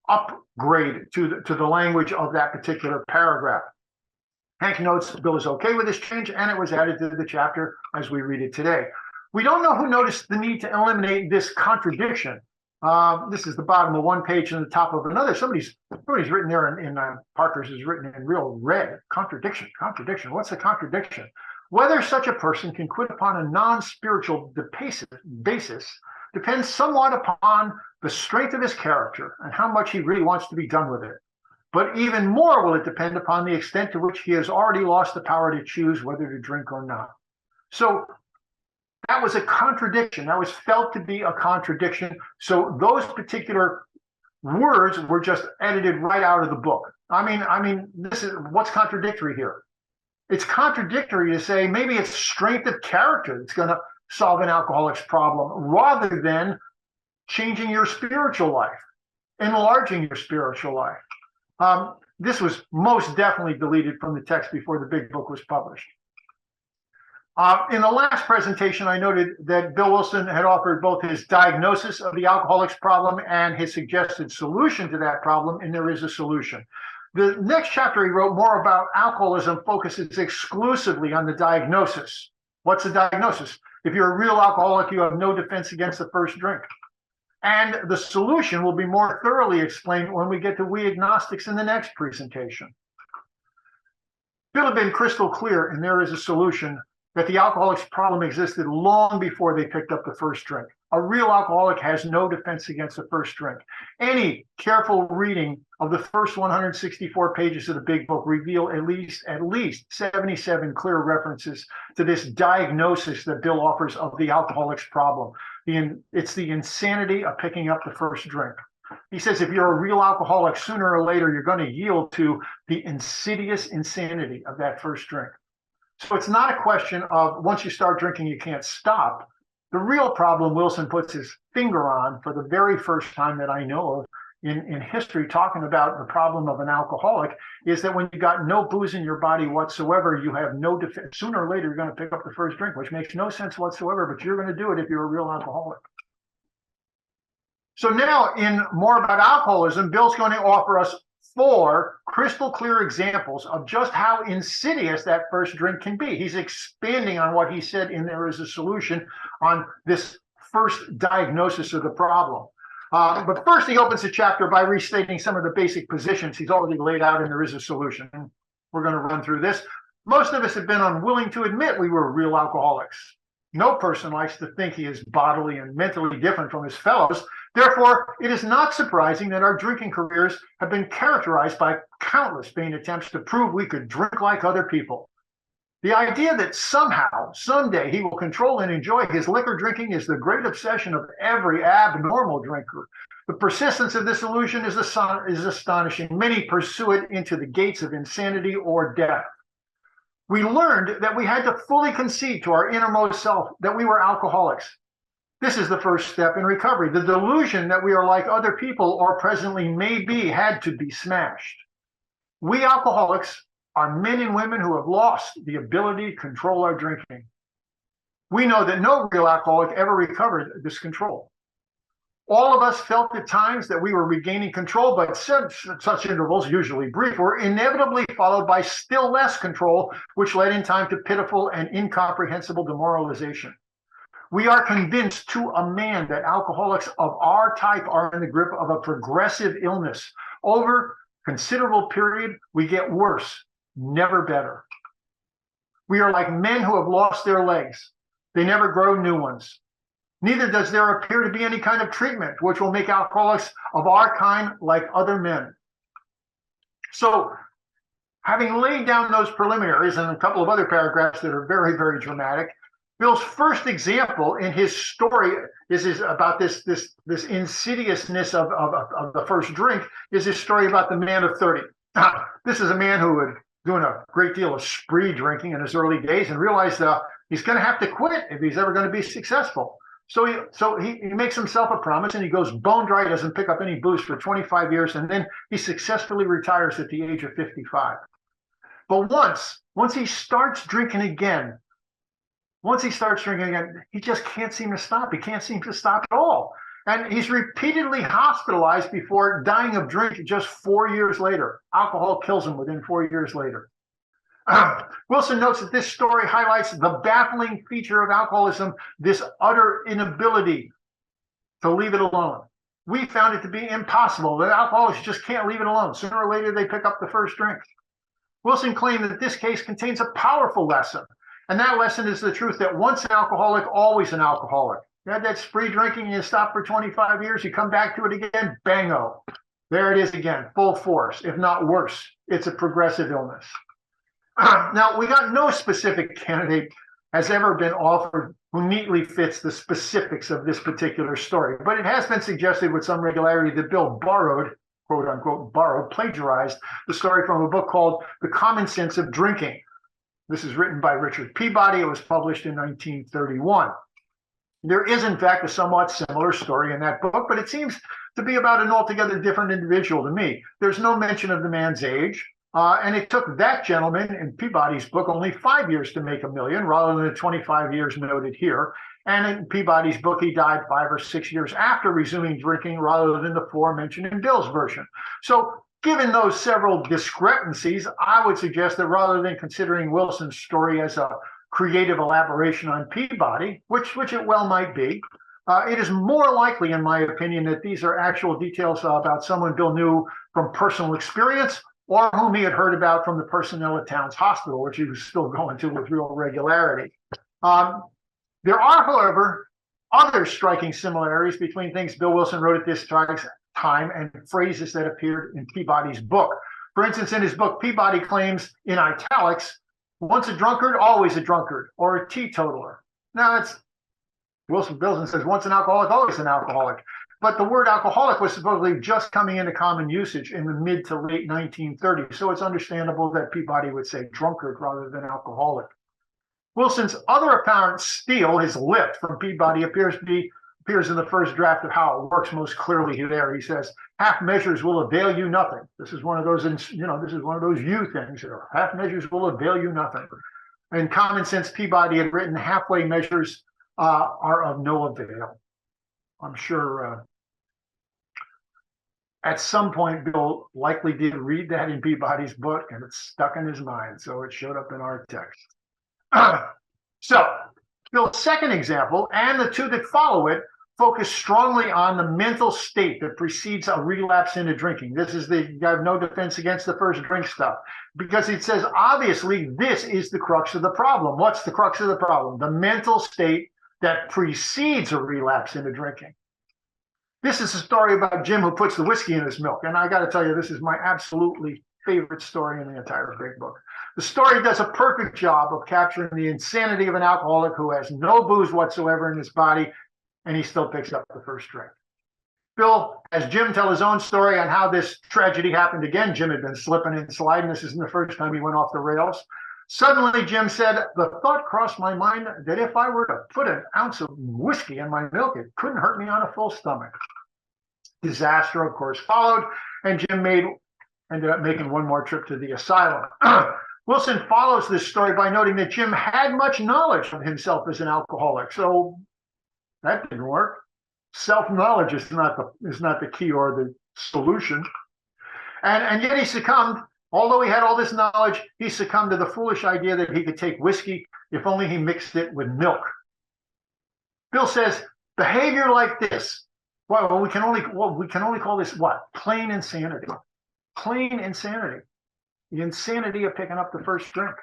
upgrade to the language of that particular paragraph. Hank notes Bill is okay with this change, and it was added to the chapter as we read it today. We don't know who noticed the need to eliminate this contradiction. This is the bottom of one page and the top of another. Somebody's written there in Parker's is written in real red. Contradiction. What's a contradiction? Whether such a person can quit upon a non-spiritual basis depends somewhat upon the strength of his character and how much he really wants to be done with it. But even more will it depend upon the extent to which he has already lost the power to choose whether to drink or not. So that was a contradiction. That was felt to be a contradiction. So those particular words were just edited right out of the book. I mean, this is what's contradictory here. It's contradictory to say maybe it's strength of character that's going to solve an alcoholic's problem, rather than changing your spiritual life, enlarging your spiritual life. This was most definitely deleted from the text before the big book was published. In the last presentation, I noted that Bill Wilson had offered both his diagnosis of the alcoholic's problem and his suggested solution to that problem, and there is a solution. The next chapter he wrote, More About Alcoholism, focuses exclusively on the diagnosis. What's the diagnosis? If you're a real alcoholic, you have no defense against the first drink. And the solution will be more thoroughly explained when we get to We Agnostics in the next presentation. Bill had been crystal clear, and there is a solution, that the alcoholic's problem existed long before they picked up the first drink. A real alcoholic has no defense against the first drink. Any careful reading of the first 164 pages of the big book reveal at least 77 clear references to this diagnosis that Bill offers of the alcoholic's problem. It's the insanity of picking up the first drink. He says if you're a real alcoholic, sooner or later you're going to yield to the insidious insanity of that first drink. So it's not a question of once you start drinking, you can't stop. The real problem Wilson puts his finger on for the very first time that I know of in history, talking about the problem of an alcoholic, is that when you got no booze in your body whatsoever, you have no defense. Sooner or later, you're going to pick up the first drink, which makes no sense whatsoever, but you're going to do it if you're a real alcoholic. So now in More About Alcoholism, Bill's going to offer us 4 crystal clear examples of just how insidious that first drink can be. He's expanding on what he said in There Is a Solution on this first diagnosis of the problem. But first, he opens the chapter by restating some of the basic positions he's already laid out in There Is a Solution. We're going to run through this. Most of us have been unwilling to admit we were real alcoholics. No person likes to think he is bodily and mentally different from his fellows. Therefore, it is not surprising that our drinking careers have been characterized by countless vain attempts to prove we could drink like other people. The idea that somehow, someday, he will control and enjoy his liquor drinking is the great obsession of every abnormal drinker. The persistence of this illusion is astonishing. Many pursue it into the gates of insanity or death. We learned that we had to fully concede to our innermost self that we were alcoholics. This is the first step in recovery. The delusion that we are like other people or presently may be had to be smashed. We alcoholics are men and women who have lost the ability to control our drinking. We know that no real alcoholic ever recovered this control. All of us felt at times that we were regaining control, but such intervals, usually brief, were inevitably followed by still less control, which led in time to pitiful and incomprehensible demoralization. We are convinced to a man that alcoholics of our type are in the grip of a progressive illness. Over a considerable period, we get worse, never better. We are like men who have lost their legs. They never grow new ones. Neither does there appear to be any kind of treatment which will make alcoholics of our kind like other men. So, having laid down those preliminaries and a couple of other paragraphs that are very, very dramatic, Bill's first example in his story is about this insidiousness of the first drink, is his story about the man of 30. This is a man who was doing a great deal of spree drinking in his early days and realized he's going to have to quit if he's ever going to be successful. So he makes himself a promise and he goes bone dry, doesn't pick up any booze for 25 years, and then he successfully retires at the age of 55. But once he starts drinking again, he just can't seem to stop. He can't seem to stop at all. And he's repeatedly hospitalized before dying of drink just 4 years later. Alcohol kills him within 4 years later. Wilson notes that this story highlights the baffling feature of alcoholism, this utter inability to leave it alone. We found it to be impossible, that alcoholics just can't leave it alone. Sooner or later, they pick up the first drink. Wilson claimed that this case contains a powerful lesson, and that lesson is the truth that once an alcoholic, always an alcoholic. You had that spree drinking, you stop for 25 years, you come back to it again, bango. There it is again, full force, if not worse. It's a progressive illness. Now, we got no specific candidate has ever been offered who neatly fits the specifics of this particular story, but it has been suggested with some regularity that Bill borrowed, quote unquote, plagiarized the story from a book called The Common Sense of Drinking. This is written by Richard Peabody. It was published in 1931. There is, in fact, a somewhat similar story in that book, but it seems to be about an altogether different individual to me. There's no mention of the man's age. And it took that gentleman in Peabody's book only 5 years to make $1 million, rather than the 25 years noted here. And in Peabody's book, he died 5 or 6 years after resuming drinking, rather than the 4 mentioned in Bill's version. So, given those several discrepancies, I would suggest that rather than considering Wilson's story as a creative elaboration on Peabody, which it well might be, it is more likely, in my opinion, that these are actual details about someone Bill knew from personal experience, or whom he had heard about from the personnel at Towns Hospital, which he was still going to with real regularity. There are, however, other striking similarities between things Bill Wilson wrote at this time and phrases that appeared in Peabody's book. For instance, in his book, Peabody claims, in italics, once a drunkard, always a drunkard, or a teetotaler. Now, it's Wilson says, once an alcoholic, always an alcoholic. But the word alcoholic was supposedly just coming into common usage in the mid to late 1930s. So it's understandable that Peabody would say drunkard rather than alcoholic. Wilson's other apparent steal, his lift from Peabody, appears in the first draft of How It Works most clearly there. He says, half measures will avail you nothing. This is one of those, this is one of those you things here. Half measures will avail you nothing. In Common Sense, Peabody had written, halfway measures are of no avail. I'm sure at some point Bill likely did read that in Peabody's book, and it's stuck in his mind, so it showed up in our text. So, Bill's second example, and the two that follow it, focus strongly on the mental state that precedes a relapse into drinking. This is you have no defense against the first drink stuff, because it says, obviously, this is the crux of the problem. What's the crux of the problem? The mental state that precedes a relapse into drinking. This is a story about Jim who puts the whiskey in his milk. And I got to tell you, this is my absolutely favorite story in the entire great book. The story does a perfect job of capturing the insanity of an alcoholic who has no booze whatsoever in his body, and he still picks up the first drink. Bill has Jim tell his own story on how this tragedy happened again. Jim had been slipping and sliding. This isn't the first time he went off the rails. Suddenly, Jim said, the thought crossed my mind that if I were to put an ounce of whiskey in my milk, it couldn't hurt me on a full stomach. Disaster, of course, followed, and Jim ended up making one more trip to the asylum. Wilson follows this story by noting that Jim had much knowledge of himself as an alcoholic, so that didn't work. Self-knowledge is not the key or the solution. And yet he succumbed. Although he had all this knowledge, he succumbed to the foolish idea that he could take whiskey if only he mixed it with milk. Bill says, behavior like this, well, we can only call this what? Plain insanity. Plain insanity. The insanity of picking up the first drink.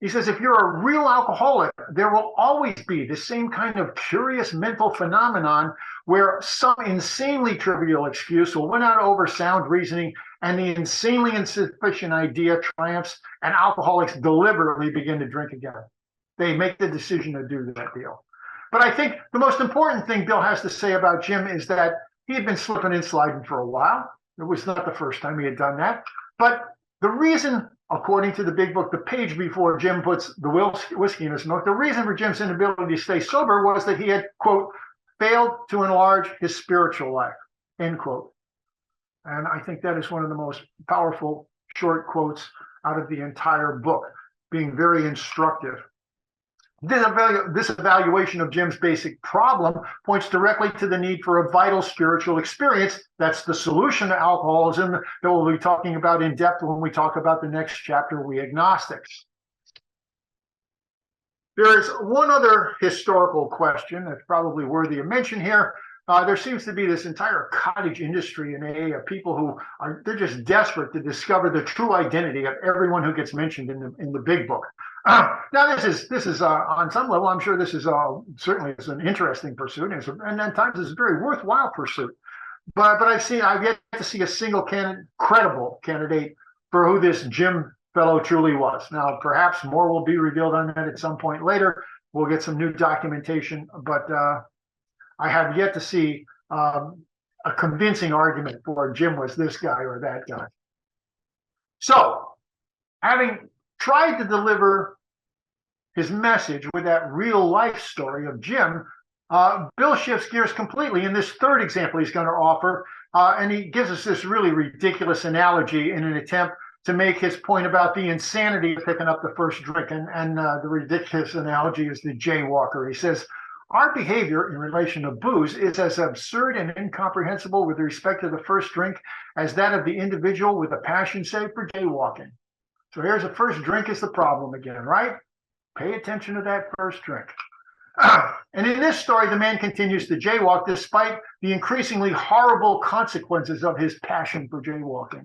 He says, if you're a real alcoholic, there will always be the same kind of curious mental phenomenon where some insanely trivial excuse will win out over sound reasoning, and the insanely insufficient idea triumphs, and alcoholics deliberately begin to drink again. They make the decision to do that deal. But I think the most important thing Bill has to say about Jim is that he had been slipping and sliding for a while. It was not the first time he had done that. But the reason, according to the big book, the page before Jim puts the whiskey in his milk, the reason for Jim's inability to stay sober was that he had, quote, failed to enlarge his spiritual life, end quote. And I think that is one of the most powerful short quotes out of the entire book, being very instructive. This evaluation of Jim's basic problem points directly to the need for a vital spiritual experience. That's the solution to alcoholism that we'll be talking about in depth when we talk about the next chapter, We Agnostics. There is one other historical question that's probably worthy of mention here. There seems to be this entire cottage industry in AA of people who they're just desperate to discover the true identity of everyone who gets mentioned in the big book. Now, this is on some level, I'm sure this is certainly is an interesting pursuit, and at times it's a very worthwhile pursuit. But I've yet to see a single credible candidate for who this Jim fellow truly was. Now, perhaps more will be revealed on that at some point later. We'll get some new documentation, but I have yet to see a convincing argument for Jim was this guy or that guy. So, having tried to deliver his message with that real life story of Jim, Bill shifts gears completely in this third example he's going to offer, and he gives us this really ridiculous analogy in an attempt to make his point about the insanity of picking up the first drink, and the ridiculous analogy is the jaywalker. He says, our behavior in relation to booze is as absurd and incomprehensible with respect to the first drink as that of the individual with a passion, say, for jaywalking. So here's the first drink is the problem again, right? Pay attention to that first drink. And in this story, the man continues to jaywalk despite the increasingly horrible consequences of his passion for jaywalking.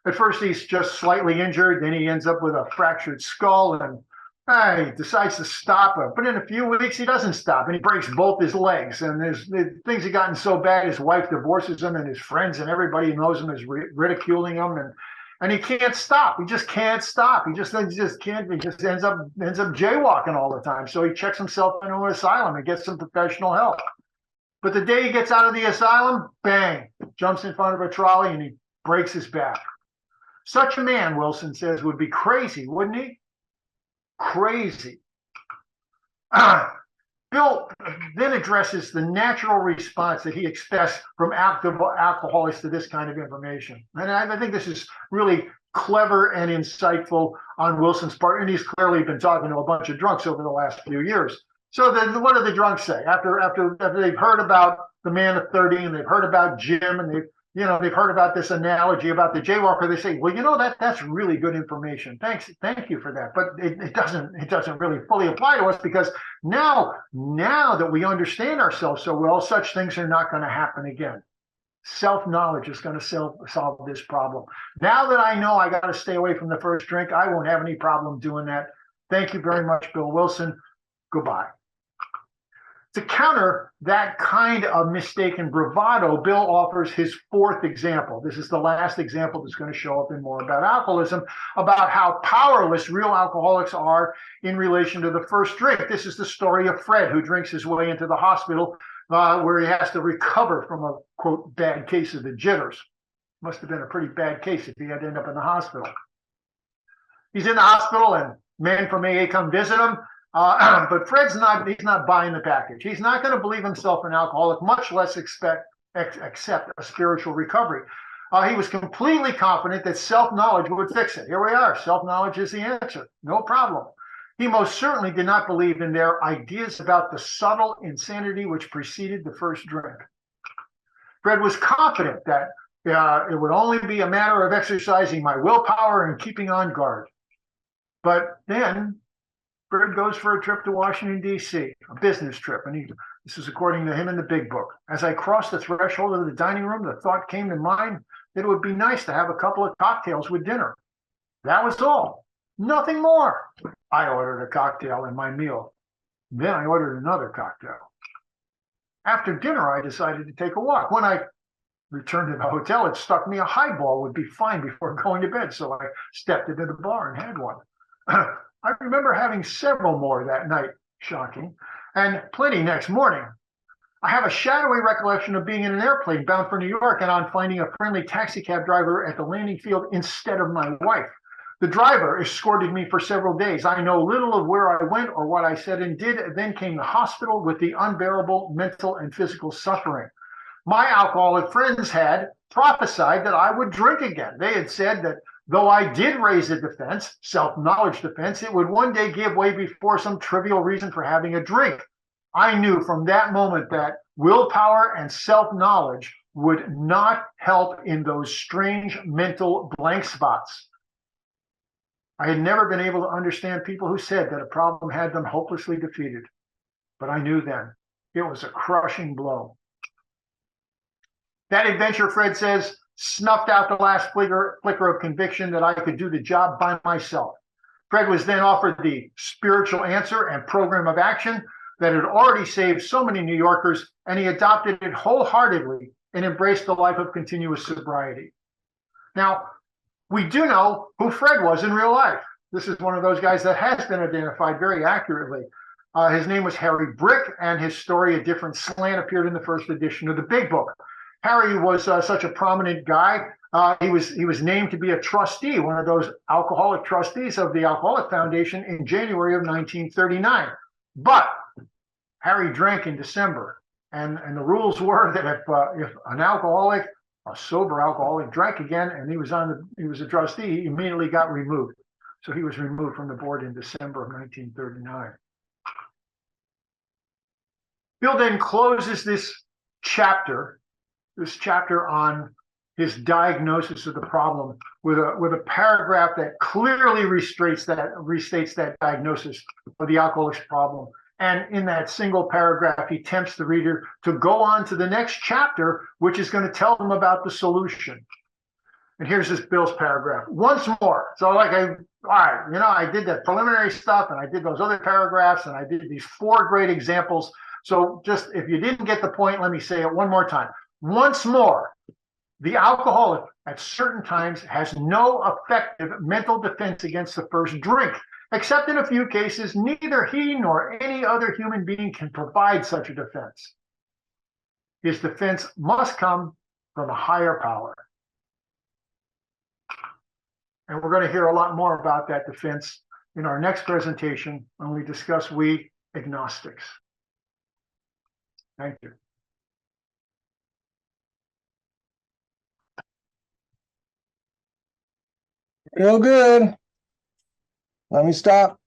At first, he's just slightly injured. Then he ends up with a fractured skull, and he decides to stop. But in a few weeks, he doesn't stop, and he breaks both his legs. And things have gotten so bad, his wife divorces him, and his friends and everybody who knows him is ridiculing him. And he can't stop. He just can't stop. He just can't. He just ends up jaywalking all the time. So he checks himself into an asylum and gets some professional help. But the day he gets out of the asylum, bang, jumps in front of a trolley and he breaks his back. Such a man, Wilson says, would be crazy, wouldn't he? Crazy Bill then addresses the natural response that he expects from active alcoholics to this kind of information. And I think this is really clever and insightful on Wilson's part. And he's clearly been talking to a bunch of drunks over the last few years. So what do the drunks say after they've heard about the man of 30 and they've heard about Jim and they've heard about this analogy about the jaywalker? They say, well, that's really good information. Thank you for that. But it doesn't really fully apply to us, because now that we understand ourselves so well, such things are not going to happen again. Self-knowledge is going to solve this problem. Now that I know I got to stay away from the first drink, I won't have any problem doing that. Thank you very much, Bill Wilson. Goodbye. To counter that kind of mistaken bravado, Bill offers his fourth example. This is the last example that's going to show up in More About Alcoholism, about how powerless real alcoholics are in relation to the first drink. This is the story of Fred, who drinks his way into the hospital where he has to recover from a, quote, bad case of the jitters. Must have been a pretty bad case if he had to end up in the hospital. He's in the hospital and men from AA come visit him. But Fred's he's not buying the package. He's not going to believe himself an alcoholic, much less accept a spiritual recovery. He was completely confident that self-knowledge would fix it. Here we are. Self-knowledge is the answer. No problem. He most certainly did not believe in their ideas about the subtle insanity which preceded the first drink. Fred was confident that it would only be a matter of exercising my willpower and keeping on guard. But then Fred goes for a trip to Washington, D.C., a business trip. And this is according to him in the big book. As I crossed the threshold of the dining room, the thought came to mind that it would be nice to have a couple of cocktails with dinner. That was all. Nothing more. I ordered a cocktail in my meal. Then I ordered another cocktail. After dinner, I decided to take a walk. When I returned to the hotel, it struck me a highball would be fine before going to bed. So I stepped into the bar and had one. I remember having several more that night, shocking, and plenty next morning. I have a shadowy recollection of being in an airplane bound for New York and on finding a friendly taxi cab driver at the landing field instead of my wife. The driver escorted me for several days. I know little of where I went or what I said and did. Then came the hospital with the unbearable mental and physical suffering. My alcoholic friends had prophesied that I would drink again. They had said that though I did raise a defense, self-knowledge defense, it would one day give way before some trivial reason for having a drink. I knew from that moment that willpower and self-knowledge would not help in those strange mental blank spots. I had never been able to understand people who said that a problem had them hopelessly defeated. But I knew then it was a crushing blow. That adventure, Fred says, snuffed out the last flicker of conviction that I could do the job by myself. Fred was then offered the spiritual answer and program of action that had already saved so many New Yorkers, and he adopted it wholeheartedly and embraced the life of continuous sobriety. Now, we do know who Fred was in real life. This is one of those guys that has been identified very accurately. His name was Harry Brick, and his story, A Different Slant, appeared in the first edition of the Big Book. Harry was such a prominent guy. He was named to be a trustee, one of those alcoholic trustees of the Alcoholic Foundation in January of 1939. But Harry drank in December, and the rules were that if an alcoholic, a sober alcoholic, drank again and he was a trustee, he immediately got removed. So he was removed from the board in December of 1939. Bill then closes this chapter on his diagnosis of the problem with a paragraph that clearly restates that diagnosis of the alcoholic's problem. And in that single paragraph, he tempts the reader to go on to the next chapter, which is going to tell them about the solution. And here's this Bill's paragraph. Once more. So all right, I did that preliminary stuff and I did those other paragraphs and I did these 4 great examples. So just if you didn't get the point, let me say it one more time. Once more, the alcoholic at certain times has no effective mental defense against the first drink. Except in a few cases, neither he nor any other human being can provide such a defense. His defense must come from a higher power. And we're going to hear a lot more about that defense in our next presentation when we discuss we agnostics. Thank you. Real good. Let me stop